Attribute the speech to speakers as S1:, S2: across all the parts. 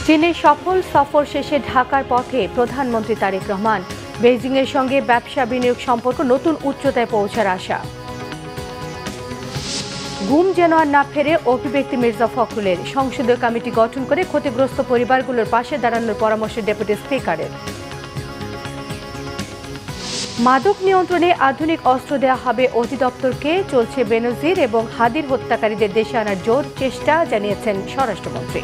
S1: চীনের সফল সফর শেষে ঢাকার পথে প্রধানমন্ত্রী তারেক রহমান। বেইজিংয়ের সঙ্গে ব্যবসা বিনিয়োগ সম্পর্ক নতুন উচ্চতায় পৌঁছার আশা। ঘুম যেন আর না ফেরে অভিব্যক্তি মির্জা ফখরুলের। সংসদীয় কমিটি গঠন করে ক্ষতিগ্রস্ত পরিবারগুলোর পাশে দাঁড়ানোর পরামর্শ ডেপুটি স্পিকারের। মাদক নিয়ন্ত্রণে আধুনিক অস্ত্র দেওয়া হবে অধিদপ্তরকে। চলছে বেনজির এবং হাদির হত্যাকারীদের দেশে আনার জোর চেষ্টা, জানিয়েছেন স্বরাষ্ট্রমন্ত্রী।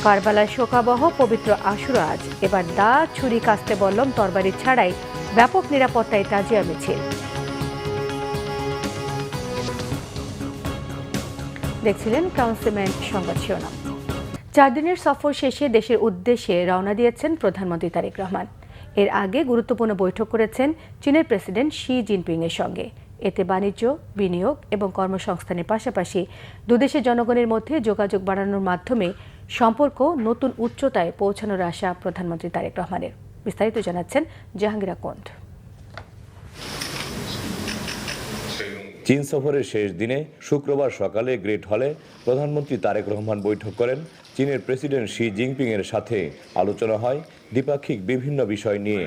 S1: কারবালায় শোকাবহ পবিত্র আশুরা আজ। এবার দা, ছুরি, কাস্তে বল্লম, তরবারি ছাড়াই ব্যাপক নিরাপত্তায় তাজিয়া মিছিল। দেখছিলেন ক্রাউন সিমেন্ট সংবাদ শিরোনাম। 4 দিনের সফর শেষে দেশের উদ্দেশ্যে রওনা দিয়েছেন প্রধানমন্ত্রী তারেক রহমান। এর আগে গুরুত্বপূর্ণ বৈঠক করেছেন চীনের প্রেসিডেন্ট শি জিনপিং এর সঙ্গে। এতে বাণিজ্য, বিনিয়োগ এবং কর্মসংস্থানের পাশাপাশি দুদেশের জনগণের মধ্যে যোগাযোগ বাড়ানোর মাধ্যমে সম্পর্ক নতুন উচ্চতায় পৌঁছানোর আশা প্রধানমন্ত্রী তারেক রহমানের। বিস্তারিত জানাচ্ছেন জাহাঙ্গীর আকন্দ।
S2: চীন সফরের শেষ দিনে শুক্রবার সকালে গ্রেট হলে প্রধানমন্ত্রী তারেক রহমান বৈঠক করেন চীনের প্রেসিডেন্ট শি জিনপিং এর সাথে। আলোচনা হয় দ্বিপাক্ষিক বিভিন্ন বিষয় নিয়ে।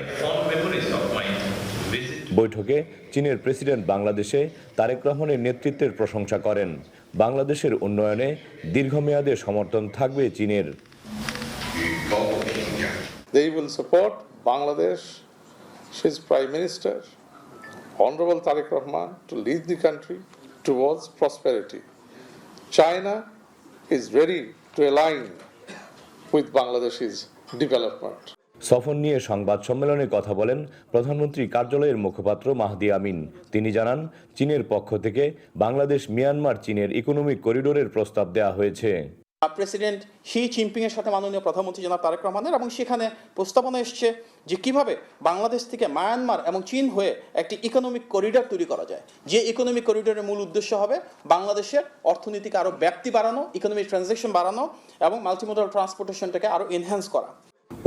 S2: বৈঠকে চীনের প্রেসিডেন্ট বাংলাদেশে তারেক রহমানের নেতৃত্বের প্রশংসা করেন। বাংলাদেশের উন্নয়নে দীর্ঘমেয়াদে সমর্থন থাকবে চীনের।
S3: They will support Bangladesh's Prime Minister, Honorable Tariq Rahman, to lead the country towards prosperity. China is ready to align with Bangladesh's development.
S2: সফর নিয়ে সংবাদ সম্মেলনে কথা বলেন প্রধানমন্ত্রী কার্যালয়ের মুখপাত্র মাহদি আমিন। তিনি জানান, চীনের পক্ষ থেকে বাংলাদেশ মিয়ানমার চীনের ইকোনমিক করিডোরের প্রস্তাব দেওয়া হয়েছে।
S4: প্রেসিডেন্ট শি জিনপিং এর সাথে মাননীয় প্রধানমন্ত্রী জনাব তারেক রহমানের, এবং সেখানে প্রস্তাবনা এসছে যে কিভাবে বাংলাদেশ থেকে মায়ানমার এবং চীন হয়ে একটি ইকোনমিক করিডোর তৈরি করা যায়। যে ইকোনমিক করিডোরের মূল উদ্দেশ্য হবে বাংলাদেশের অর্থনীতিকে আরো ব্যাপ্তি বাড়ানো, ইকোনমিক ট্রানজ্যাকশন বাড়ানো এবং মাল্টিমোডাল ট্রান্সপোর্টেশনটাকে আরো এনহ্যান্স করা।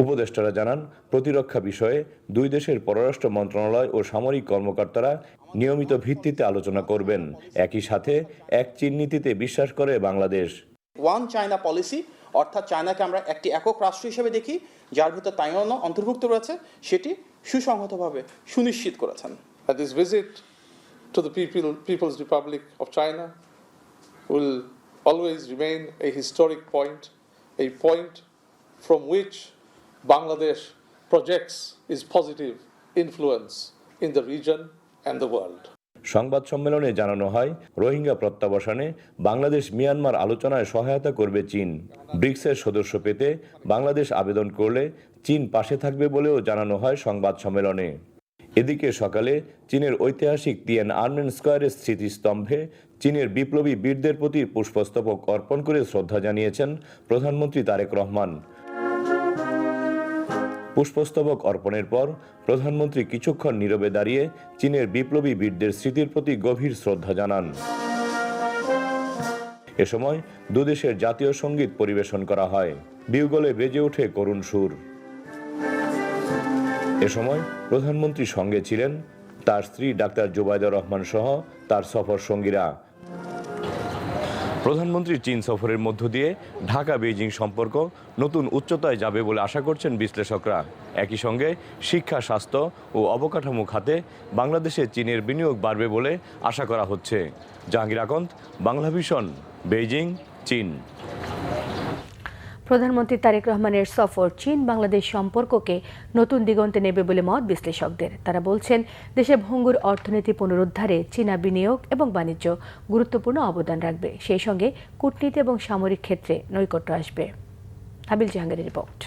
S2: উপদেষ্টারা জানান, প্রতিরক্ষা বিষয়ে দুই দেশের পররাষ্ট্র মন্ত্রণালয় ও সামরিক কর্মকর্তারা নিয়মিত ভিত্তিতে আলোচনা করবেন। একই সাথে এক চীন নীতিতে বিশ্বাস করে বাংলাদেশ।
S4: ওয়ান চায়না পলিসি, অর্থাৎ চায়নাকে আমরা একটি একক রাষ্ট্র হিসেবে দেখি, যার ভিতর তাইওয়ানও অন্তর্ভুক্ত রয়েছে, সেটি সুসংহতভাবে সুনিশ্চিত করেছেন।
S3: This visit to the People's Republic of China will always remain a historic point, a point from which Bangladesh projects its positive influence in the region and the world.
S2: সংবাদ সম্মেলনে জানানো হয়, রোহিঙ্গা প্রত্যাবাসনে বাংলাদেশ মিয়ানমার আলোচনায় সহায়তা করবে চীন। ব্রিক্সের সদস্য পেতে বাংলাদেশ আবেদন করলে চীন পাশে থাকবে বলেও জানানো হয় সংবাদ সম্মেলনে। এদিকে সকালে চীনের ঐতিহাসিক তিয়ানআনমেন স্কয়ারের স্মৃতিস্তম্ভে চীনের বিপ্লবী বীরদের প্রতি পুষ্পস্তবক অর্পণ করে শ্রদ্ধা জানিয়েছেন প্রধানমন্ত্রী তারেক রহমান। পুষ্পস্তবক অর্পণের পর প্রধানমন্ত্রী কিছুক্ষণ নীরবে দাঁড়িয়ে চীনের বিপ্লবী বীরদের স্মৃতির প্রতি গভীর শ্রদ্ধা জানান। এ সময় দুদেশের জাতীয় সঙ্গীত পরিবেশন করা হয়। বিউগলে বেজে ওঠে করুণ সুর। এ সময় প্রধানমন্ত্রীর সঙ্গে ছিলেন তার স্ত্রী ডাক্তার জুবাইদা রহমান সহ তার সফর সঙ্গীরা। প্রধানমন্ত্রীর চীন সফরের মধ্য দিয়ে ঢাকা বেইজিং সম্পর্ক নতুন উচ্চতায় যাবে বলে আশা করছেন বিশ্লেষকরা। একই সঙ্গে শিক্ষা, স্বাস্থ্য ও অবকাঠামো খাতে বাংলাদেশে চীনের বিনিয়োগ বাড়বে বলে আশা করা হচ্ছে। জাহাঙ্গীর আকন্দ, বাংলাভিশন, বেইজিং, চীন।
S1: প্রধানমন্ত্রী তারেক রহমানের সফর চীন বাংলাদেশ সম্পর্ককে নতুন দিগন্তে নেবে বলে মত বিশ্লেষকদের। তারা বলছেন, দেশে ভঙ্গুর অর্থনীতি পুনরুদ্ধারে চীনা বিনিয়োগ এবং বাণিজ্য গুরুত্বপূর্ণ অবদান রাখবে। সেই সঙ্গে কূটনীতি এবং সামরিক ক্ষেত্রে নৈকট্য আসবে। হাবিল জাহাঙ্গীরের রিপোর্ট।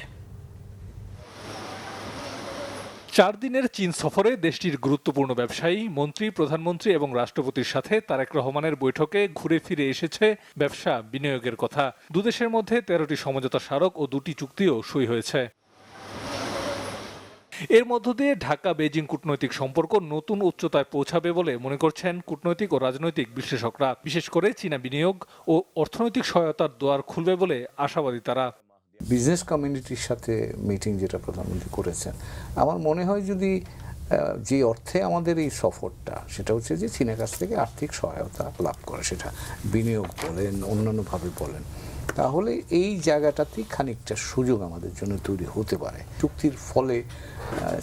S5: 4 দিনের চীন সফরে দেশটির গুরুত্বপূর্ণ ব্যবসায়ী, মন্ত্রী, প্রধানমন্ত্রী এবং রাষ্ট্রপতির সাথে তারেক রহমানের বৈঠকে ঘুরে ফিরে এসেছে ব্যবসা বিনিয়োগের কথা। দুদেশের মধ্যে 13টি সমঝোতা স্মারক ও 2টি চুক্তিও সই হয়েছে। এর মধ্য দিয়ে ঢাকা বেইজিং কূটনৈতিক সম্পর্ক নতুন উচ্চতায় পৌঁছাবে বলে মনে করছেন কূটনৈতিক ও রাজনৈতিক বিশ্লেষকরা। বিশেষ করে চীনা বিনিয়োগ ও অর্থনৈতিক সহায়তার দুয়ার খুলবে বলে আশাবাদী তারা।
S6: বিজনেস কমিউনিটির সাথে মিটিং যেটা প্রধানমন্ত্রী করেছেন, আমার মনে হয় যদি যে অর্থে আমাদের এই সফরটা, সেটা হচ্ছে যে চীনের কাছ থেকে আর্থিক সহায়তা লাভ করে, সেটা বিনিয়োগ বলেন, অন্যান্যভাবে বলেন, তাহলে এই জায়গাটাতেই খানিকটা সুযোগ আমাদের জন্য তৈরি হতে পারে। চুক্তির ফলে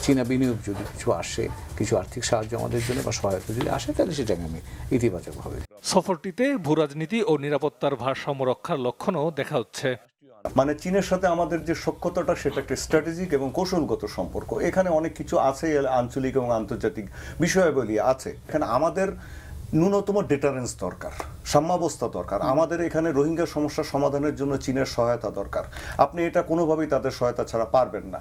S6: চীনা বিনিয়োগ যদি কিছু আসে, কিছু আর্থিক সাহায্য আমাদের জন্য বা সহায়তা যদি আসে, তাহলে সেটাকে আমি ইতিবাচকভাবে।
S5: সফরটিতে ভূরাজনীতি ও নিরাপত্তার ভারসাম্য রক্ষার লক্ষণও দেখা হচ্ছে।
S7: মানে চীনের সাথে আমাদের যে সখ্যতাটা, সেটা একটা স্ট্র্যাটেজিক এবং কৌশলগত সম্পর্ক। এখানে অনেক কিছু আছে, আঞ্চলিক এবং আন্তর্জাতিক বিষয়াবলী আছে। এখানে আমাদের ন্যূনতম ডেটারেন্স দরকার, সাম্যাবস্থা দরকার। আমাদের এখানে রোহিঙ্গা সমস্যা সমাধানের জন্য চীনের সহায়তা দরকার। আপনি এটা কোনোভাবেই তাদের সহায়তা ছাড়া পারবেন না।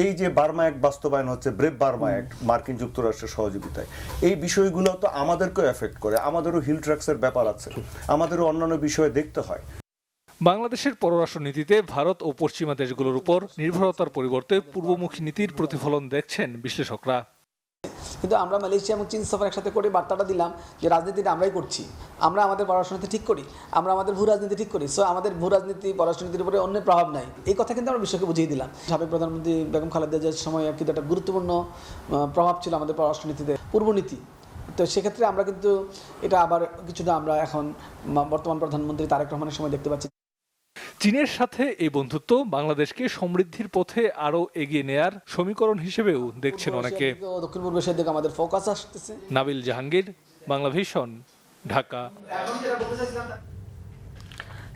S7: এই যে বার্মা অ্যাক্ট বাস্তবায়ন হচ্ছে, ব্রেভ বার্মা অ্যাক্ট মার্কিন যুক্তরাষ্ট্রের সহযোগিতায়, এই বিষয়গুলো তো আমাদেরকেও এফেক্ট করে। আমাদেরও হিল ট্র্যাক্সের ব্যাপার আছে, আমাদেরও অন্যান্য বিষয়ে দেখতে হয়।
S5: বাংলাদেশের পররাষ্ট্র নীতিতে ভারত ও পশ্চিমা দেশগুলোর উপর নির্ভরতার পরিবর্তে পূর্বমুখী নীতির প্রতিফলন দেখছেন বিশ্লেষকরা।
S8: কিন্তু আমরা মালয়েশিয়া এবং চীন সফর একসাথে করে বার্তাটা দিলাম যে রাজনীতিটা আমরাই করছি, আমরা আমাদের পররাষ্ট্রনীতি ঠিক করি, আমরা আমাদের ভূ রাজনীতি ঠিক করি। সো আমাদের ভূ রাজনীতি পররাষ্ট্রনীতির উপরে অন্য প্রভাব নাই, এই কথা কিন্তু আমরা বিশ্বকে বুঝিয়ে দিলাম। সাবেক প্রধানমন্ত্রী বেগম খালেদা জিয়ার সময় কিন্তু একটা গুরুত্বপূর্ণ প্রভাব ছিল আমাদের পররাষ্ট্রনীতিতে, পূর্বনীতি। তো সেক্ষেত্রে আমরা কিন্তু এটা আবার কিছুটা আমরা এখন বর্তমান প্রধানমন্ত্রী তারেক রহমানের সময় দেখতে পাচ্ছি।
S5: চীনের সাথে এই বন্ধুত্ব বাংলাদেশকে সমৃদ্ধির পথে আরও এগিয়ে নেয়ার সমীকরণ হিসেবেও দেখছেন অনেকে।
S8: দক্ষিণ পূর্ব এশিয়ার দিকে আমাদের ফোকাস আসতেছে।
S5: নাবিল জাহাঙ্গীর, বাংলা ভিশন, ঢাকা।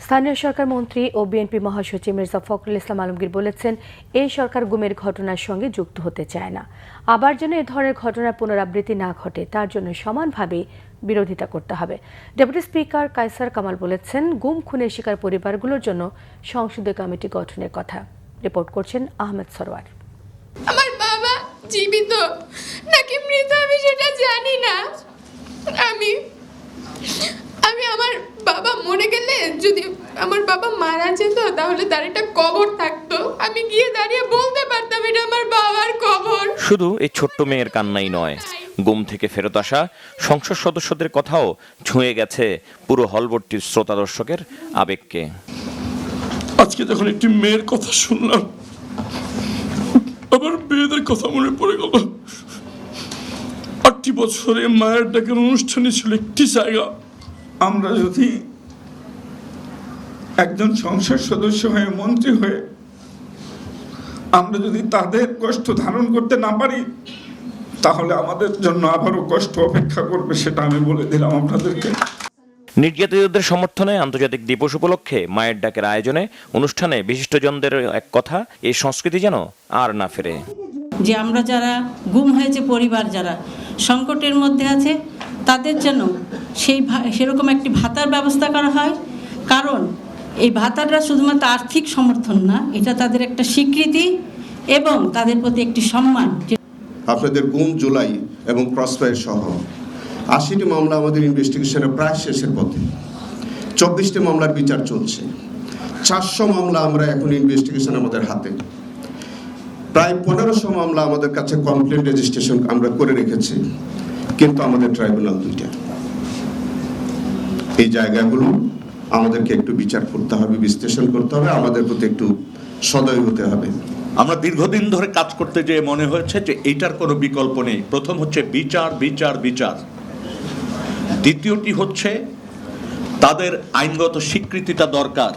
S1: স্থানীয় সরকার মন্ত্রী ও বিএনপি মহাসচিব মির্জা ফখরুল ইসলাম আলমগীর বলেছেন, এই সরকার গুমের ঘটনার সঙ্গে যুক্ত হতে চায় না। আবার যেন এ ধরনের ঘটনার পুনরাবৃত্তি না ঘটে, তার জন্য সমানভাবে বিরোধিতা করতে হবে। ডেপুটি স্পিকার কায়সার কামাল বলেছেন, গুম খুনের শিকার পরিবারগুলোর জন্য সংসদীয় কমিটি গঠনের কথা। রিপোর্ট করছেন আহমেদ সরওয়ার।
S9: আমার বাবা জীবিত নাকি মৃত আমি সেটা জানি না। আমি আমার বাবা মরে গেলে, যদি আমার বাবা মারা যেত তাহলে তার একটা কবর থাকতো, আমি গিয়ে দাঁড়িয়ে বলতে পারতাম এটা আমার বাবার কবর।
S10: শুধু এই ছোট্ট মেয়ের কান্নাই নয়, গুম থেকে ফেরত আসা সংসদ সদস্যদের কথাও ছুঁয়ে গেছে পুরো হলভর্তির শ্রোতা দর্শকের আবেগকে।
S11: আজকে যখন একটি মেয়ের কথা শুনলাম, আবার মেয়েদের কথা মনে পড়ে গেল। 8টি বছরে মায়ের ডাকের অনুষ্ঠানে ছিল একটি জায়গা। আমরা যদি একজন সংসদ সদস্য হয়ে, মন্ত্রী হয়ে, আমরা যদি তাদের কষ্ট ধারণ করতে না পারি, তাহলে আমাদের জন্য আবারও কষ্ট অপেক্ষা করবে, সেটা আমি বলে দিলাম আপনাদেরকে।
S10: নির্যাতিতদের সমর্থনে আন্তর্জাতিক দিবস উপলক্ষে মায়ের ডাকের আয়োজনে অনুষ্ঠানে বিশিষ্টজনদের এক কথা, এই সংস্কৃতি যেন আর না ফেরে।
S12: যে আমরা যারা গুম হয়েছে, পরিবার যারা সংকটের মধ্যে আছে, তাদের যেন সেরকম একটি ভাতার ব্যবস্থা করা হয়। কারণ এই ভাতাটা শুধুমাত্র আর্থিক সমর্থন না, এটা তাদের একটা স্বীকৃতি এবং তাদের প্রতি একটি সম্মান।
S13: আপনাদের গুম, জুলাই এবং ক্রসফায়ার সহ 80টি মামলা আমাদের ইনভেস্টিগেশনে প্রায় শেষের পথে। 24টি মামলার বিচার চলছে। 400 মামলা আমরা এখন ইনভেস্টিগেশন আমাদের হাতে। প্রায় 1500 মামলা আমাদের কাছে কমপ্লেন রেজিস্ট্রেশন আমরা করে রেখেছি, কিন্তু আমাদের ট্রাইব্যুনাল 2টা। এই জায়গাগুলো আমাদেরকে একটু বিচার করতে হবে, বিশ্লেষণ করতে হবে, আমাদের প্রতি একটু সদয় হতে হবে।
S14: আমরা দীর্ঘদিন ধরে কাজ করতে যেয়ে মনে হয়েছে যে এইটার কোনো বিকল্প নেই। প্রথম হচ্ছে বিচার, বিচার, বিচার। দ্বিতীয়টি হচ্ছে তাদের আইনগত স্বীকৃতিটা দরকার।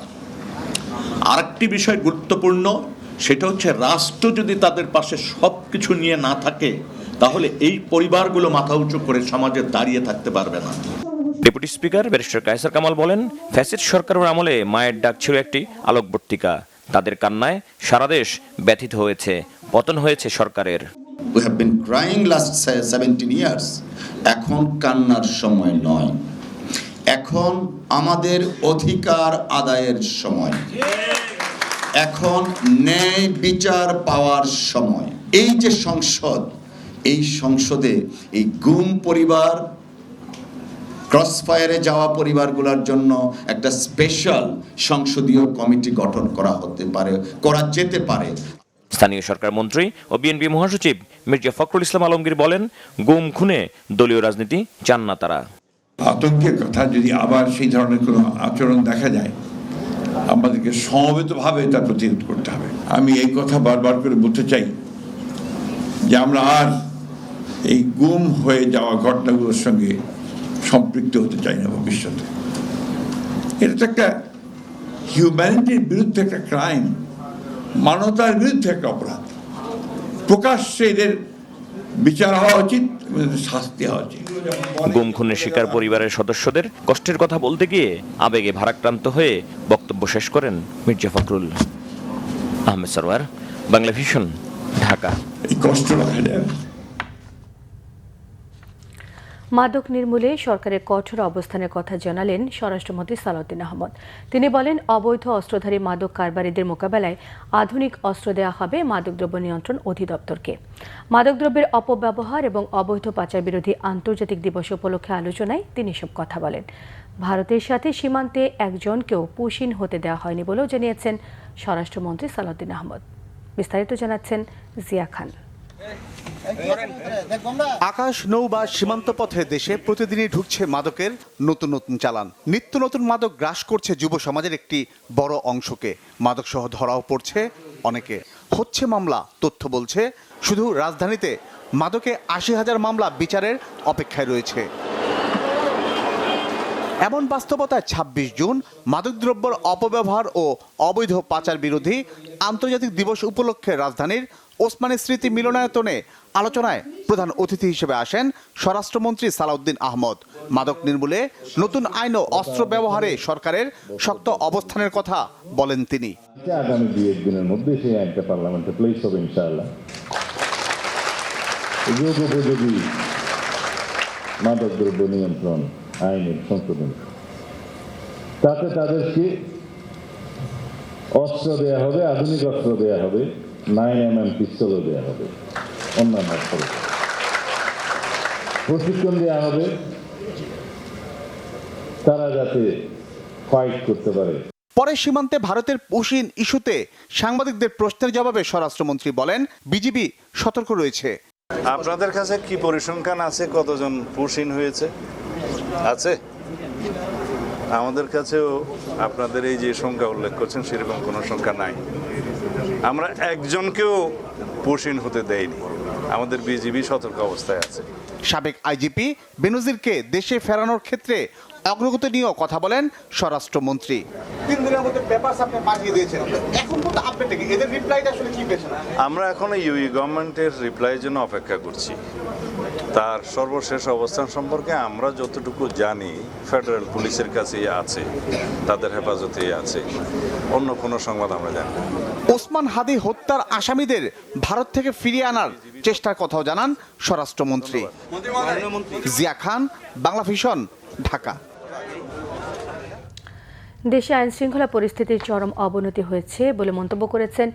S14: আরেকটি বিষয় গুরুত্বপূর্ণ, সেটা হচ্ছে রাষ্ট্র যদি তাদের পাশে সব কিছু নিয়ে না থাকে, তাহলে এই পরিবারগুলো মাথা উঁচু করে সমাজে দাঁড়িয়ে থাকতে পারবে না।
S10: Deputy speaker barrister Kaiser Kamal বলেন, ফ্যাসিস্ট সরকারের আমলে মায়ের ডাক ছিল একটি আলোকবর্তিকা। তাদের কান্নায় সারা দেশ ব্যথিত হয়েছে, পতন হয়েছে সরকারের।
S13: We have been crying last 17 years. এখন কান্নার সময় নয়, এখন আমাদের অধিকার আদায়ের সময়, এখন ন্যায় বিচার পাওয়ার সময়। এই যে সংসদ, এই সংসদে এই গুম পরিবার, ক্রসফায়ারে যাওয়া পরিবারগুলোর জন্য একটা স্পেশাল সংসদীয় কমিটি গঠন করা যেতে পারে।
S10: স্থানীয় সরকার মন্ত্রী ও বিএনপি মহাসচিব মির্জা ফখরুল ইসলাম আলমগীর বলেন, গুম খুনে দলীয় রাজনীতি চান না তারা।
S11: আতঙ্কের কথা, যদি আবার সেই ধরনের কোনো আচরণ দেখা যায়, আমাদেরকে সমবেতভাবে তা প্রতিরোধ করতে হবে। আমি এই কথা বারবার করে বলতে চাই যে আমরা আর এই গুম হয়ে যাওয়া ঘটনাগুলোর সঙ্গে সম্পৃক্ত হতে চাই না ভবিষ্যতে। এটা তো একটা হিউম্যানিটির বিরুদ্ধে একটা ক্রাইম, মানবতার বিরুদ্ধে একটা অপরাধ। প্রকাশ্যে এদের বিচার হওয়া উচিত, শাস্তি হওয়া উচিত।
S10: গুম খুনের শিকার পরিবারের সদস্যদের কষ্টের কথা বলতে গিয়ে আবেগে ভারাক্রান্ত হয়ে বক্তব্য শেষ করেন মির্জা ফখরুল। আহমেদ সরওয়ার, বাংলা ভিশন, ঢাকা।
S11: এই কষ্ট রাখা যায়।
S1: মাদক নির্মূলে সরকারের কঠোর অবস্থানের কথা জানালেন স্বরাষ্ট্রমন্ত্রী সালাউদ্দিন আহমদ। তিনি বলেন, অবৈধ অস্ত্রধারী মাদক কারবারিদের মোকাবেলায় আধুনিক অস্ত্র দেওয়া হবে মাদকদ্রব্য নিয়ন্ত্রণ অধিদপ্তরকে। মাদকদ্রব্যের অপব্যবহার এবং অবৈধ পাচার বিরোধী আন্তর্জাতিক দিবস উপলক্ষে আলোচনায় তিনি সব কথা বলেন। ভারতের সাথে সীমান্তে একজনকেও পুশিন হতে দেওয়া হয়নি বলেও জানিয়েছেন স্বরাষ্ট্রমন্ত্রী সালাউদ্দিন আহমদ। বিস্তারিত জানাচ্ছেন জিয়া খান।
S15: আকাশ, নৌ বা সীমান্ত পথে দেশে প্রতিদিনই ঢুকছে মাদকের নতুন নতুন চালান। নিত্য নতুন মাদক গ্রাস করছে যুব সমাজের একটি বড় অংশকে। মাদক সহ ধরাও পড়ছে অনেকে। হচ্ছে মামলা, তথ্য বলছে শুধু রাজধানীতে মাদকে ৮০,০০০ মামলা বিচারের অপেক্ষায় রয়েছে। এমন বাস্তবতায় ২৬ জুন মাদকদ্রব্যের অপব্যবহার ও অবৈধ পাচার বিরোধী আন্তর্জাতিক দিবস উপলক্ষে রাজধানীর ওসমানী স্মৃতি মিলনায়তনে আলোচনায় প্রধান অতিথি হিসেবে আসেন স্বরাষ্ট্রমন্ত্রী সালাউদ্দিন আহমদ। মাদক নির্মূলে নতুন আইন ও অস্ত্র ব্যবহারে সরকারের শক্ত অবস্থানের কথা বলেন তিনি।
S2: আগামী ২-১ দিনের মধ্যে সেই আইনটা পার্লামেন্টে প্লেস হবে ইনশাআল্লাহ। উপযোগী মাদকদ্রব্য নিয়ন্ত্রণ আইনের সংশোধন, তাতে তাদেরকে অস্ত্র দেয়া হবে, আধুনিক অস্ত্র দেয়া হবে, 9mm পিস্তলও দেয়া হবে, অন্যান্য অস্ত্র প্রশিক্ষণ দেয়া হবে, তারা যাতে ফাইট করতে পারে।
S15: পরে সীমান্তে ভারতের পুশিন ইস্যুতে সাংবাদিকদের প্রশ্নের জবাবে স্বরাষ্ট্রমন্ত্রী বলেন, বিজিবি সতর্ক রয়েছে।
S16: আপনাদের কাছে কি পরিসংখ্যান আছে, কতজন পুশিন হয়েছে? আছে? আমাদের কাছেও আপনাদের এই যে সংখ্যা উল্লেখ করছেন সেরকম কোনো সংখ্যা নাই। আমরা একজনকেও পুশিন হতে দেইনি। আমাদের বিজিবি সতর্ক অবস্থায় আছে।
S15: সাবেক আইজিপি বেনজিরকে দেশে ফেরানোর ক্ষেত্রে অগ্রগতি নিয়েও কথা বলেন স্বরাষ্ট্রমন্ত্রী। 3 দিনের মধ্যে পেপারস আপনি পাঠিয়ে দিয়েছেন, এখন পর্যন্ত আপডেট কি, এদের রিপ্লাইটা আসলে কি পেছেন?
S16: আমরা এখন ইউই গভর্নমেন্টের রিপ্লাইয়ের জন্য অপেক্ষা করছি। তার সর্বশেষ অবস্থান সম্পর্কে আমরা যতটুকু জানি ফেডারেল পুলিশের কাছেই আছে, তাদের হেফাজতেই আছে, অন্য কোনো সংবাদ আমরা জানি না।
S15: ওসমান হাদি হত্যার আসামিদের ভারত থেকে ফিরিয়ে আনার চেষ্টার কথাও জানান স্বরাষ্ট্রমন্ত্রী। জিয়া খান, বাংলা ভিশন, ঢাকা।
S1: দেশে আইনশৃঙ্খলা পরিস্থিতির চরম অবনতি হয়েছে বলে মন্তব্য করেছেন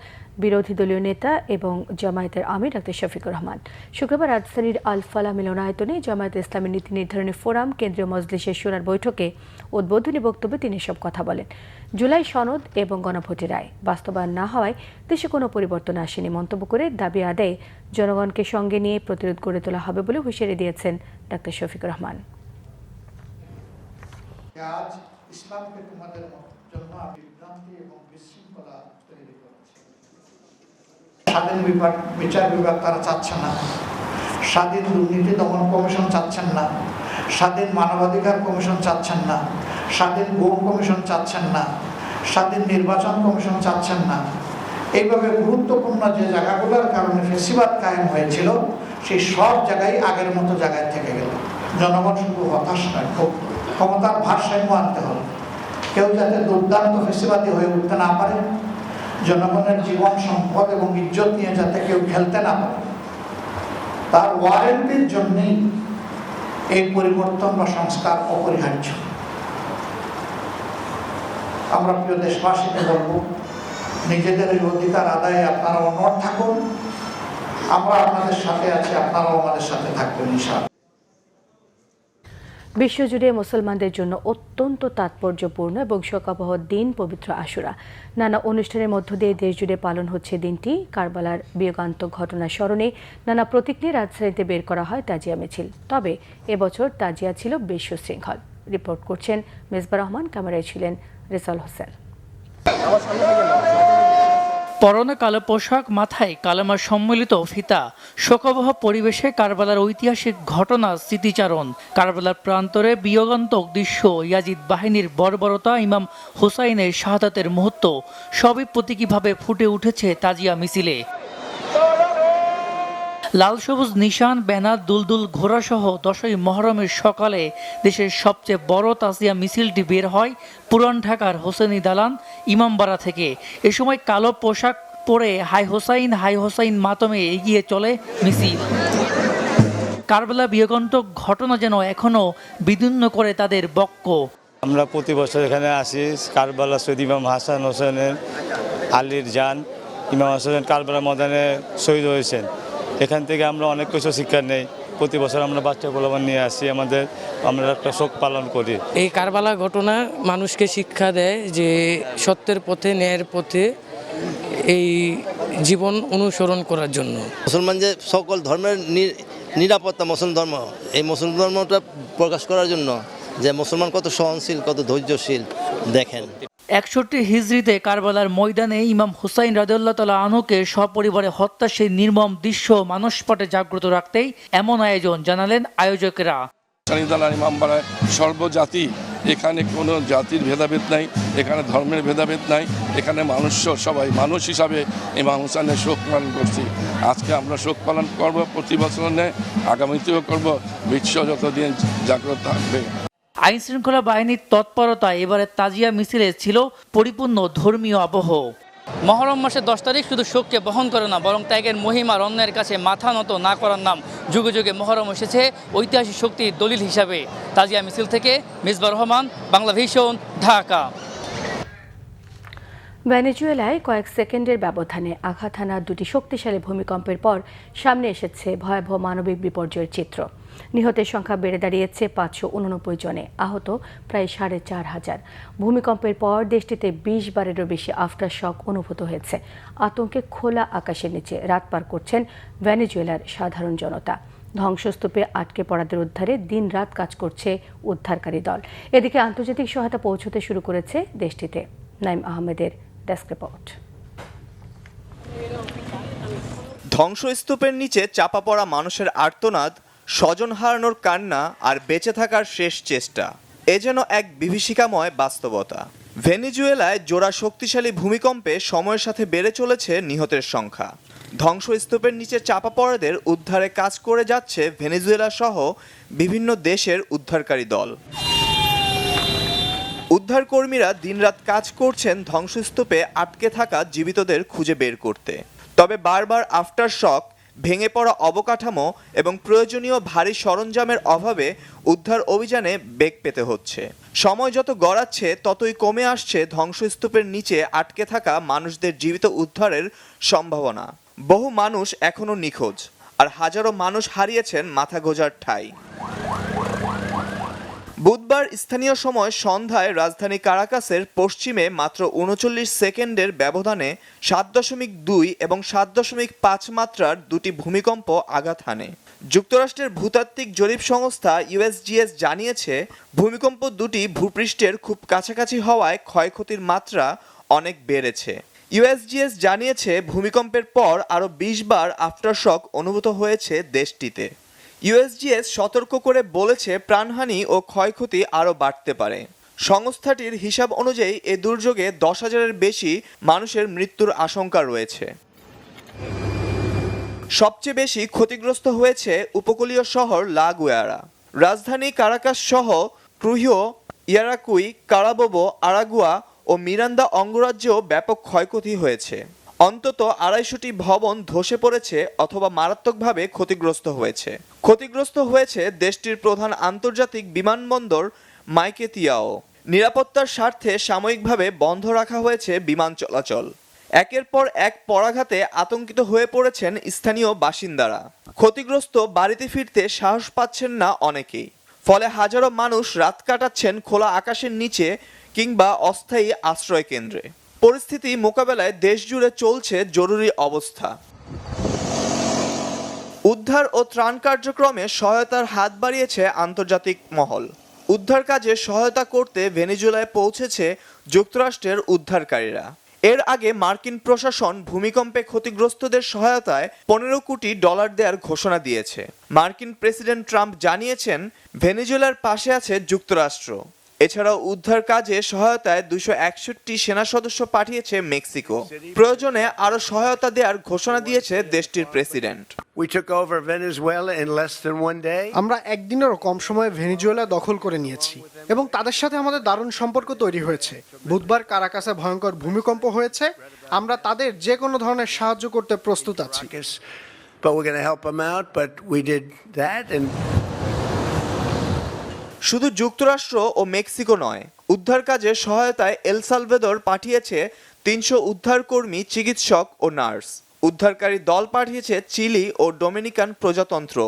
S1: বিরোধী দলীয় নেতা এবং জামায়াতের আমির ডক্টর শফিকুর রহমান। শুক্রবার রাজধানীর আল ফালাহ মিলনায়তনে জামায়াতে ইসলামের নীতি নির্ধারণী ফোরাম কেন্দ্রীয় মজলিসের শুনার বৈঠকে উদ্বোধনী বক্তব্যে তিনি সব কথা বলেন। জুলাই সনদ এবং গণভোটের রায় বাস্তবায়ন না হওয়ায় দেশে কোনো পরিবর্তন আসেনি মন্তব্য করে দাবি আদায়ে জনগণকে সঙ্গে নিয়ে প্রতিরোধ গড়ে তোলা হবে বলে হুঁশিয়ারি দিয়েছেন ডক্টর শফিকুর রহমান।
S17: ইসলামকে তোমাদের জন্য বিভ্রান্তি এবং বিশৃঙ্খলা তৈরি করেছে। স্বাধীন বিচার বিভাগ তারা চাচ্ছে না, স্বাধীন দুর্নীতি দমন কমিশন চাচ্ছেন না, স্বাধীন মানবাধিকার কমিশন চাচ্ছেন না, স্বাধীন গুম কমিশন চাচ্ছেন না, স্বাধীন নির্বাচন কমিশন চাচ্ছেন না। এইভাবে গুরুত্বপূর্ণ যে জায়গাগুলোর কারণে ফেসিবাদ কায়েম হয়েছিল সেই সব জায়গায় আগের মতো জায়গায় থেকে গেল। জনগণ শুধু হতাশ নয়, ক্ষমতার ভারসাম্য আনতে হবে। কেউ যাতে দুর্দান্ত ফেসিবাদী হয়ে উঠতে না পারে, জনগণের জীবন সম্পদ এবং ইজ্জত নিয়ে যাতে কেউ খেলতে না পারে, তার ওয়ারেন্টির জন্যই এই পরিবর্তন বা সংস্কার অপরিহার্য। আমরা প্রিয় দেশবাসীকে বলবো, নিজেদের এই অধিকার আদায়ে আপনারা অনড় থাকুন। আমরা আপনাদের সাথে আছি, আপনারাও আমাদের সাথে থাকবেন ইনশাআল্লাহ।
S1: বিশ্বজুড়ে মুসলমানদের জন্য অত্যন্ত তাৎপর্যপূর্ণ এবং শোকাবহ দিন পবিত্র আশুরা। নানা অনুষ্ঠানের মধ্য দিয়ে দেশজুড়ে পালন হচ্ছে দিনটি। কারবালার বিয়োগান্তক ঘটনা স্মরণে নানা প্রতীক নিয়ে রাজধানীতে বের করা হয় তাজিয়া মিছিল। তবে এবছর তাজিয়া ছিল বেশ সুশৃঙ্খল। রিপোর্ট করছেন মেজবা রহমান, ক্যামেরায় ছিলেন রেজাল হোসেন।
S18: পরনে কালো পোশাক, মাথায় কালেমা সম্মিলিত ফিতা, শোকাবহ পরিবেশে কারবালার ঐতিহাসিক ঘটনা স্মৃতিচারণ। কারবালার প্রান্তরে বিয়োগান্তক দৃশ্য, ইয়াজিদ বাহিনীর বর্বরতা, ইমাম হুসাইনের শাহাদাতের মুহূর্ত সবই প্রতীকীভাবে ফুটে উঠেছে তাজিয়া মিছিলে। লাল সবুজ নিশান, ব্যানার, দুলদুল ঘোড়াসহ 10ই মহরমের সকালে দেশের সবচেয়ে বড় তাজিয়া মিছিলটি বের হয় পুরান ঢাকার হোসেনি দালান ইমামবাড়া থেকে। এ সময় কালো পোশাক পরে হাই হোসাইন মাতমে এগিয়ে চলে মিছিল। কারবালা বিয়োগান্তক ঘটনা যেন এখনো বিদীর্ণ করে তাদের বক্ষ।
S19: আমরা প্রতি বছর এখানে আসি কারবালা শহীদ ইমাম হাসান হোসেনের আলীর জান ইমাম হাসান কারবালা ময়দানে শহীদ হয়েছেন। এখান থেকে আমরা অনেক কিছু শিক্ষা নেই। প্রতি বছর আমরা বাচ্চা গোলাবান নিয়ে আসি, আমরা একটা শোক পালন করি।
S20: এই কারবালা ঘটনা মানুষকে শিক্ষা দেয় যে সত্যের পথে, ন্যায়ের পথে এই জীবন অনুসরণ করার জন্য।
S21: মুসলমান যে সকল ধর্মের নিরাপত্তা, মুসলিম ধর্ম, এই মুসলিম ধর্মটা প্রকাশ করার জন্য যে মুসলমান কত সহনশীল, কত ধৈর্যশীল দেখেন।
S18: 61 হিজরিতে কারবালার ময়দানে ইমাম হুসাইন রাদিয়াল্লাহু তাআলা আনহুকে সপরিবারে হত্যা সেই নির্মম দৃশ্য মানসপটে জাগ্রত রাখতেই এমন আয়োজন জানালেন আয়োজকেরা।
S22: ইমামবাড়ায় সর্বজাতি, এখানে কোনো জাতির ভেদাভেদ নাই, এখানে ধর্মের ভেদাভেদ নাই, এখানে সবাই মানুষ হিসাবে ইমাম হুসাইনের শোক পালন করছি। আজকে আমরা শোক পালন করব, প্রতি বছর নেই, আগামীতেও করব, বিশ্ব যতদিন জাগ্রত থাকবে।
S18: আইন শৃঙ্খলা বাহিনীর তৎপরতা এবারে তাজিয়া মিছিলে ছিল পরিপূর্ণ ধর্মীয় আবহ।
S23: মহরম মাসের 10 তারিখ শুধু শোককে বহন করে না, বরং ত্যাগের মহিমার অন্যের কাছে মাথা নত না করার নাম। যুগে যুগে মহরম এসেছে ঐতিহাসিক শক্তির দলিল হিসাবে। তাজিয়া মিছিল থেকে মিসবাহ রহমান, বাংলা ভিশন, ঢাকা।
S1: ভেনেজুয়েলায় কয়েক সেকেন্ডের ব্যবধানে আঘাত হানা দুটি শক্তিশালী ভূমিকম্পের পর সামনে এসেছে ভয়াবহ মানবিক বিপর্যয়ের চিত্র। নিহতের সংখ্যা বেড়ে দাঁড়িয়েছে 589 জনে, আহত প্রায় 4,500। ভূমিকম্পের পর দেশটিতে 20 বারেরও বেশি আফটার শক অনুভূত হয়েছে। আতঙ্কে খোলা আকাশের নিচে রাত পার করছেন ভেনেজুয়েলার সাধারণ জনতা। ধ্বংসস্তূপে আটকে পড়াদের উদ্ধারে দিনরাত কাজ করছে উদ্ধারকারী দল। এদিকে আন্তর্জাতিক সহায়তা পৌঁছতে শুরু করেছে দেশটিতে। নাইম আহমেদের ডেস্ক রিপোর্ট।
S15: ধ্বংসস্তূপের নিচে চাপা পড়া মানুষের আর্তনাদ, স্বজন হারানোর কান্না আর বেঁচে থাকার শেষ চেষ্টা, এ যেন এক বিভীষিকাময় বাস্তবতা। ভেনেজুয়েলায় জোড়া শক্তিশালী ভূমিকম্পে সময়ের সাথে বেড়ে চলেছে নিহতের সংখ্যা। ধ্বংসস্তূপের নিচে চাপা পড়াদের উদ্ধারে কাজ করে যাচ্ছে ভেনেজুয়েলা সহ বিভিন্ন দেশের উদ্ধারকারী দল। উদ্ধারকর্মীরা দিনরাত কাজ করছেন ধ্বংসস্তূপে আটকে থাকা জীবিতদের খুঁজে বের করতে। তবে বারবার আফটার শক, ভেঙে পড়া অবকাঠামো এবং প্রয়োজনীয় ভারী সরঞ্জামের অভাবে উদ্ধার অভিযানে বেগ পেতে হচ্ছে। সময় যত গড়াচ্ছে ততই কমে আসছে ধ্বংসস্তূপের নিচে আটকে থাকা মানুষদের জীবিত উদ্ধারের সম্ভাবনা। বহু মানুষ এখনও নিখোঁজ, আর হাজারো মানুষ হারিয়েছেন মাথা গোঁজার ঠাঁই। বুধবার স্থানীয় সময় সন্ধ্যায় রাজধানী কারাকাসের পশ্চিমে মাত্র 39 সেকেন্ডের ব্যবধানে 7.2 এবং 7.5 মাত্রার দুটি ভূমিকম্প আঘাত হানে। যুক্তরাষ্ট্রের ভূতাত্ত্বিক জরিপ সংস্থা USGS জানিয়েছে, ভূমিকম্প দুটি ভূপৃষ্ঠের খুব কাছাকাছি হওয়ায় ক্ষয়ক্ষতির মাত্রা অনেক বেড়েছে। USGS জানিয়েছে, ভূমিকম্পের পর আরও 20 বার আফটারশক অনুভূত হয়েছে দেশটিতে। USGS সতর্ক করে বলেছে, প্রাণহানি ও ক্ষয়ক্ষতি আরও বাড়তে পারে। সংস্থাটির হিসাব অনুযায়ী এ দুর্যোগে 10,000-এর বেশি মানুষের মৃত্যুর আশঙ্কা রয়েছে। সবচেয়ে বেশি ক্ষতিগ্রস্ত হয়েছে উপকূলীয় শহর লা গুয়ারা। রাজধানী কারাকাস সহ ট্রুজিও, ইয়ারাকুই, কারাবোবো, আরাগুয়া ও মিরান্দা অঙ্গরাজ্যেও ব্যাপক ক্ষয়ক্ষতি হয়েছে। অন্তত 250টি ভবন ধসে পড়েছে অথবা মারাত্মকভাবে ক্ষতিগ্রস্ত হয়েছে। ক্ষতিগ্রস্ত হয়েছে দেশটির প্রধান আন্তর্জাতিক বিমানবন্দর মাইকেতিয়াও। নিরাপত্তার স্বার্থে সাময়িকভাবে বন্ধ রাখা হয়েছে বিমান চলাচল। একের পর এক পরাঘাতে আতঙ্কিত হয়ে পড়েছেন স্থানীয় বাসিন্দারা। ক্ষতিগ্রস্ত বাড়িতে ফিরতে সাহস পাচ্ছেন না অনেকেই। ফলে হাজারো মানুষ রাত কাটাচ্ছেন খোলা আকাশের নিচে কিংবা অস্থায়ী আশ্রয় কেন্দ্রে। পরিস্থিতি মোকাবেলায় দেশজুড়ে চলছে জরুরি অবস্থা। উদ্ধার ও ত্রাণ কার্যক্রমে সহায়তার হাত বাড়িয়েছে আন্তর্জাতিক মহল। উদ্ধার কাজে সহায়তা করতে ভেনেজুয়েলায় পৌঁছেছে যুক্তরাষ্ট্রের উদ্ধারকারীরা।
S3: এর আগে মার্কিন প্রশাসন ভূমিকম্পে ক্ষতিগ্রস্তদের সহায়তায় $15 কোটি দেওয়ার ঘোষণা দিয়েছে। মার্কিন প্রেসিডেন্ট ট্রাম্প জানিয়েছেন ভেনেজুয়েলার পাশে আছে যুক্তরাষ্ট্র। এছাড়াও উদ্ধার কাজে সহায়তায় 261 সেনা সদস্য পাঠিয়েছে মেক্সিকো। প্রয়োজনে আরো সহায়তা দেওয়ার ঘোষণা দিয়েছে দেশটির প্রেসিডেন্ট।
S4: আমরা একদিনেরও কম সময়ে ভেনেজুয়েলা দখল করে নিয়েছি এবং তাদের সাথে আমাদের দারুণ সম্পর্ক তৈরি হয়েছে। বুধবার কারাকাসে ভয়ঙ্কর ভূমিকম্প হয়েছে। আমরা তাদের যে কোনো ধরনের সাহায্য করতে প্রস্তুত আছি।
S3: শুধু যুক্তরাষ্ট্র ও মেক্সিকো নয়, উদ্ধার কাজে সহায়তায় এল সালভাদর পাঠিয়েছে 300 উদ্ধারকর্মী, চিকিৎসক ও নার্স। উদ্ধারকারী দল পাঠিয়েছে চিলি ও ডোমিনিকান প্রজাতন্ত্র।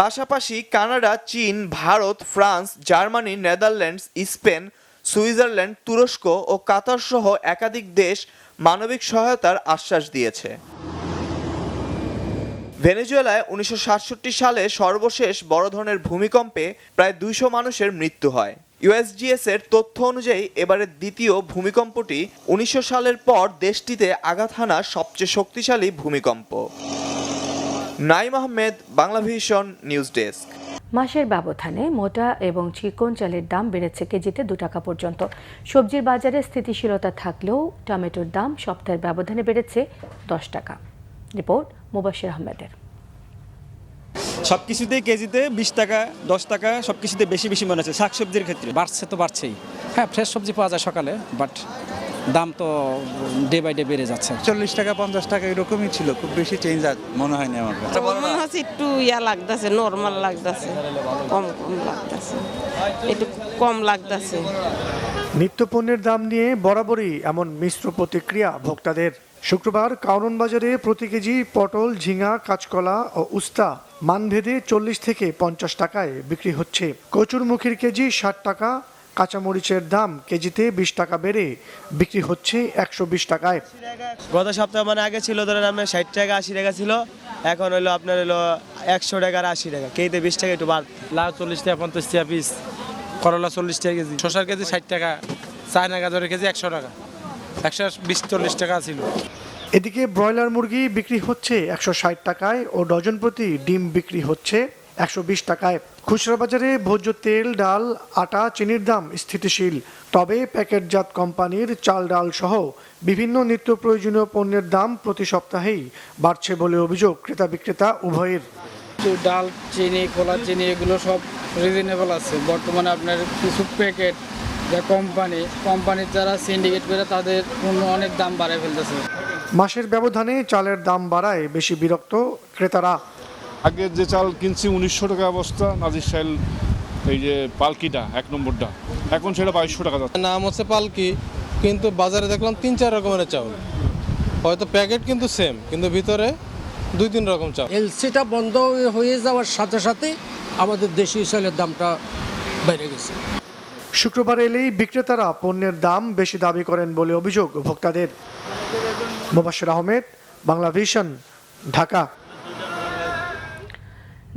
S3: পাশাপাশি কানাডা, চীন, Bharat, France, Germany, Netherlands, Spain, Switzerland, তুরস্ক ও কাতার সহ একাধিক দেশ মানবিক সহায়তার আশ্বাস দিয়েছে। ভেনেজুয়েলায় 1967 সালে সর্বশেষ বড় ধরনের ভূমিকম্পে প্রায় 200 মানুষের মৃত্যু হয়। ইউএসজিএস এর তথ্য অনুযায়ী এবারের দ্বিতীয় ভূমিকম্পটি 1900 সালের পর দেশটিতে আঘাত হানা সবচেয়ে শক্তিশালী ভূমিকম্প। Naim Ahmed, Banglavision news desk.
S1: মাসের ব্যবধানে মোটা এবং চিকন চালের দাম বেড়েছে কেজিতে 2 টাকা পর্যন্ত। সবজির বাজারে স্থিতিশীলতা থাকলেও টমেটোর দাম সপ্তাহের ব্যবধানে বেড়েছে 10 টাকা। রিপোর্ট মুবাশির আহমেদের।
S6: সবকিছুতেই কেজিতে 20 টাকা 10 টাকা সবকিছুতে বেশি বেশি মনে হচ্ছে। শাকসবজির ক্ষেত্রে
S24: বাড়ছে তো বাড়ছেই। হ্যাঁ, ফ্রেশ সবজি পাওয়া যায় সকালে, বাট দাম তো ডে বাই ডে বেড়ে যাচ্ছে।
S25: 40 টাকা 50 টাকা এরকমই ছিল, খুব বেশি চেঞ্জ মনে হয়নি আমার কাছে।
S26: মনে হচ্ছে একটু লাগতেছে, নরমাল লাগতেছে, কম লাগতেছে, একটু কম লাগতেছে।
S4: নিত্যপণ্যের দাম নিয়ে বরাবরই এমন মিশ্র প্রতিক্রিয়া ভোক্তাদের। শুক্রবার কারওয়ান বাজারে প্রতি কেজি পটল, ঝিঙা, কাঁচকলা ও উস্তা মানভেদে 40 থেকে 50 টাকায় বিক্রি হচ্ছে। কচুরমুখীর কেজি 60 টাকা, কাঁচামরিচের দাম কেজিতে 20 টাকা বেড়ে বিক্রি হচ্ছে 120 টাকায়।
S27: গত সপ্তাহ মানে আগে ছিল ধরেন আপনার 60 টাকা 80 টাকা ছিল, এখন হলো আপনার হলো 100 টাকা আর 80 টাকা, কেজিতে 20 টাকা একটু বাড়।
S24: লাউ 40 টাকা 50 টাকা পিস, করলা 40 টাকা কেজি, শসার কেজি 60 টাকা, চায়না গাজরের কেজি 100 টাকা, 120-40 টাকা ছিল।
S4: এদিকে ব্রয়লার মুরগি বিক্রি হচ্ছে 160 টাকায় ও ডজন প্রতি ডিম বিক্রি হচ্ছে 120 টাকায়। খুচরা বাজারে ভোজ্য তেল, ডাল, আটা, চিনির দাম স্থিতিশীল। তবে প্যাকেটজাত কোম্পানির চাল, ডাল সহ বিভিন্ন নিত্য প্রয়োজনীয় পণ্যের দাম প্রতি সপ্তাহেই বাড়ছে বলে অভিযোগ ক্রেতা বিক্রেতা উভয়ের।
S24: ডাল, চিনি, কলা চিনি এগুলো সব রিজনেবল আছে। বর্তমানে আপনার কিছু প্যাকেট কোম্পানির যারা সিন্ডিকেট করে তাদের অনেক দাম বাড়ায় ফেলতেছে।
S4: মাসের ব্যবধানে চালের দাম বাড়ায় বেশি বিরক্ত ক্রেতারা।
S28: আগে যে চাল কিনছি 1900 টাকা বস্তা, নাজির চাল এই যে পালকিটা 1 নম্বরটা, এখন সেটা 2200 টাকা যাচ্ছে।
S29: নাম হচ্ছে পালকি, কিন্তু বাজারে দেখলাম 3-4 রকমের চাউল, হয়তো প্যাকেট কিন্তু সেম, কিন্তু ভিতরে 2-3 রকম চাউল।
S30: এলসিটা বন্ধ হয়ে যাওয়ার সাথে সাথে আমাদের দেশি চালের দামটা বেড়ে গেছে।
S4: শুক্রবার এলেই বিক্রেতারা পণ্যের দাম বেশি দাবি করেন বলে অভিযোগ ভোক্তাদের। মুবাশির আহমেদ, বাংলাভিশন, ঢাকা।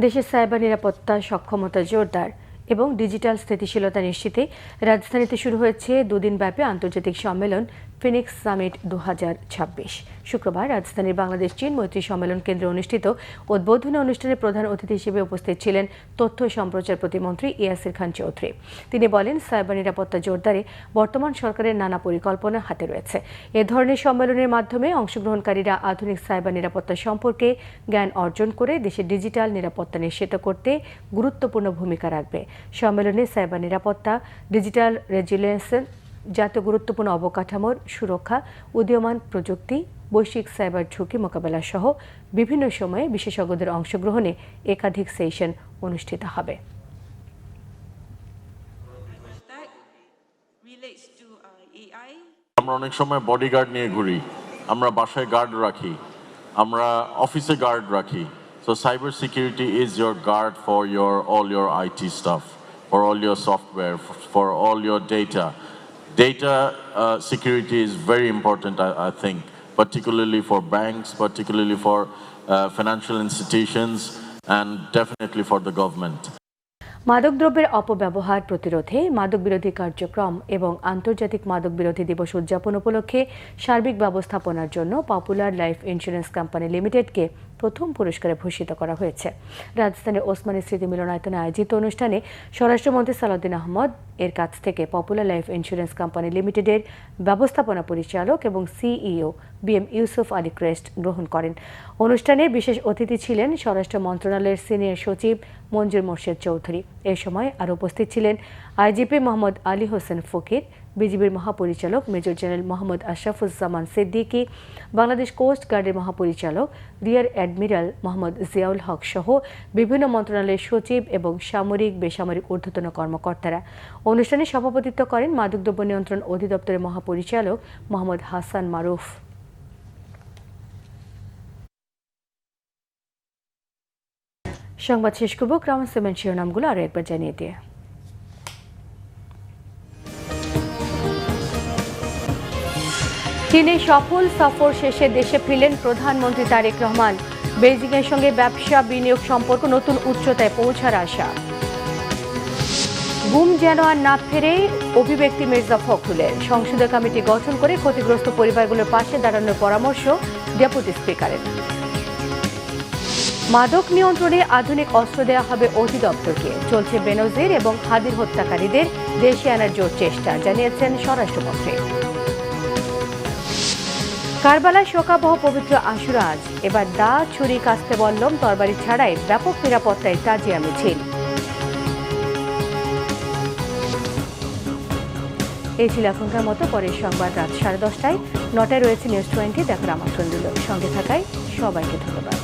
S1: দেশের সাইবার নিরাপত্তা সক্ষমতা জোরদার এবং ডিজিটাল স্থিতিশীলতা নিশ্চিতে রাজধানীতে শুরু হয়েছে 2 দিনব্যাপী আন্তর্জাতিক সম্মেলন ফিনিক্স সামিট 2026। শুক্রবার রাজধানীর বাংলাদেশ চীন মৈত্রী সম্মেলন কেন্দ্রে অনুষ্ঠিত উদ্বোধনী অনুষ্ঠানে প্রধান অতিথি হিসেবে উপস্থিত ছিলেন তথ্য সম্প্রচার প্রতিমন্ত্রী ইয়াসির খান চৌধুরী। তিনি বলেন, সাইবার নিরাপত্তা জোরদারে বর্তমান সরকারের নানা পরিকল্পনা হাতে রয়েছে। এ ধরনের সম্মেলনের মাধ্যমে অংশগ্রহণকারীরা আধুনিক সাইবার নিরাপত্তা সম্পর্কে জ্ঞান অর্জন করে দেশের ডিজিটাল নিরাপত্তা নিশ্চিত করতে গুরুত্বপূর্ণ ভূমিকা রাখবে। সম্মেলনে সাইবার নিরাপত্তা, ডিজিটাল রেজিলিয়েন্স, জাতীয় গুরুত্বপূর্ণ অবকাঠামোর সুরক্ষা, উদীয়মান প্রযুক্তি, বৈশ্বিক সাইবার ঝুঁকি মোকাবেলা সহ বিভিন্ন সময়ে বিশেষজ্ঞদের অংশগ্রহণে একাধিক সেশন অনুষ্ঠিত হবে।
S31: আমরা অনেক সময় বডিগার্ড নিয়ে ঘুরি, আমরা বাসায় গার্ড রাখি, আমরা অফিসে গার্ড রাখি। So cyber security is your guard for all your IT stuff, for all your software, for all your data. Data security is very important, I think, particularly for banks, particularly for financial institutions, and definitely for the government.
S1: মাদকদ্রব্যের অপব্যবহার প্রতিরোধে মাদক বিরোধী কার্যক্রম এবং আন্তর্জাতিক মাদক বিরোধী দিবস উদযাপন উপলক্ষে সার্বিক ব্যবস্থাপনার জন্য পপুলার লাইফ ইন্স্যুরেন্স কোম্পানি লিমিটেডকে প্রথম পুরস্কারে ভূষিত করা হয়েছে। রাজধানীর ওসমানী স্মৃতি মিলনায়তনে আয়োজিত অনুষ্ঠানে স্বরাষ্ট্রমন্ত্রী সালাউদ্দিন আহমদ এর কাছ থেকে পপুলার লাইফ ইন্স্যুরেন্স কোম্পানি লিমিটেডের ব্যবস্থাপনা পরিচালক এবং CEO BM Yusuf Ali crest গ্রহণ করেন। অনুষ্ঠানে বিশেষ অতিথি ছিলেন স্বরাষ্ট্র মন্ত্রণালয়ের সিনিয়র সচিব মঞ্জুর মোর্শেদ চৌধুরী। এ সময় আরও উপস্থিত ছিলেন আইজিপি মোহাম্মদ আলী হোসেন ফকির, বিজিবির মহাপরিচালক major general Mohammad Ashrafuzzaman Siddiqui, Bangladesh coast গার্ডের মহাপরিচালক রিয়ার অ্যাডমিরাল মোহাম্মদ জিয়াউল হক সহ বিভিন্ন মন্ত্রণালয়ের সচিব এবং সামরিক বেসামরিক ঊর্ধ্বতন কর্মকর্তারা। অনুষ্ঠানে সভাপতিত্ব করেন মাদকদ্রব্য নিয়ন্ত্রণ অধিদপ্তরের মহাপরিচালক মোহাম্মদ হাসান মারুফ। সংবাদ শেষ করব ক্রাউন সিমেন্ট শিরোনামগুলো আরও একবার জানিয়ে দিয়ে। চীনে সফল সফর শেষে দেশে ফিরলেন প্রধানমন্ত্রী তারেক রহমান। বেইজিংয়ের সঙ্গে ব্যবসা বিনিয়োগ সম্পর্ক নতুন উচ্চতায় পৌঁছার আশা। গুম যেন আর না ফেরে অভিব্যক্তি মির্জা ফখরুলের। সংসদীয় কমিটি গঠন করে ক্ষতিগ্রস্ত পরিবারগুলোর পাশে দাঁড়ানোর পরামর্শ ডেপুটি স্পিকারের। মাদক নিয়ন্ত্রণে আধুনিক অস্ত্র দেওয়া হবে অধিদপ্তরকে। চলছে বেনজির এবং হাদির হত্যাকারীদের দেশে আনার জোর চেষ্টা, জানিয়েছেন স্বরাষ্ট্রমন্ত্রী। কারবালায় শোকাবহ পবিত্র আশুরা আজ। এবার দা, ছুরি, কাস্তে বল্লম, তরবারি ছাড়াই ব্যাপক নিরাপত্তায় তাজিয়া মিছিল। এই ছিল এখনকার মতো। পরের সংবাদ রাত 10:30টায়। 9টায় রয়েছে নিউজ 20। দেখার আমন্ত্রণ দিল। সঙ্গে থাকায় সবাইকে ধন্যবাদ।